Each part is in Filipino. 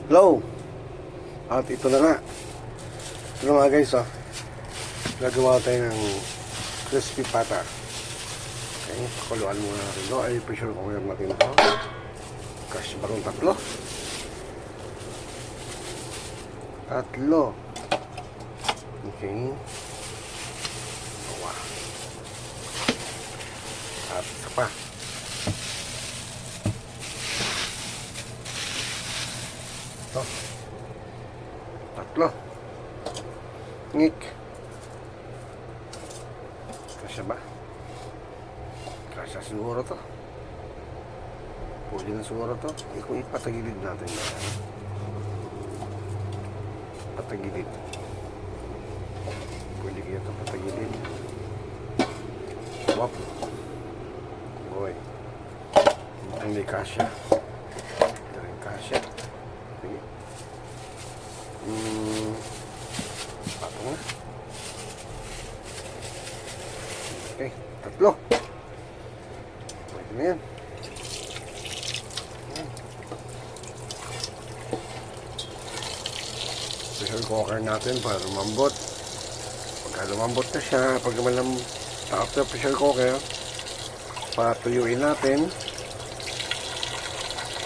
Hello! At ito na nga. Ito na nga guys, gagawa tayo ng crispy pata. Okay, pakuluan muna natin ito. Ay, pressure cooker natin ito. Kasi barong tatlo. Okay. Awa. At isa pa. Ito. Tatlo. Ngik. Kasya ba? Kasya siguro to. Pwede na siguro to. Kung ipatagilid natin na. Patagilid. Pwede kaya ito patagilid. Wap. Boy. Hindi kasya. Ito rin kasya. Okay. Pato na. Okay. Tatlo. Pwede na yan. Pressure cooker natin para lumambot. Pagka lumambot na siya, pag after pressure cooker, patuyuin natin.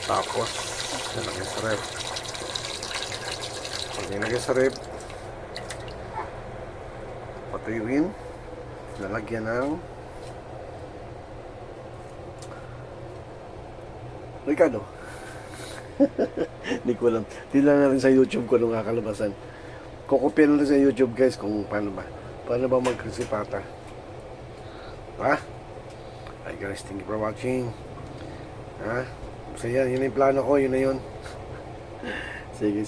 Tapos nilagay sa ref. Pag nilagay sa ref, patuyuin, lalagyan ng Ricardo. Hindi ko alam. Tila na rin sa YouTube ko nung kakalabasan. Kukopya na rin sa YouTube guys kung paano ba mag-crispy pata. Ha? Hi guys, thank you for watching. Ha? So yan yung plano ko, yun na yun. Sige.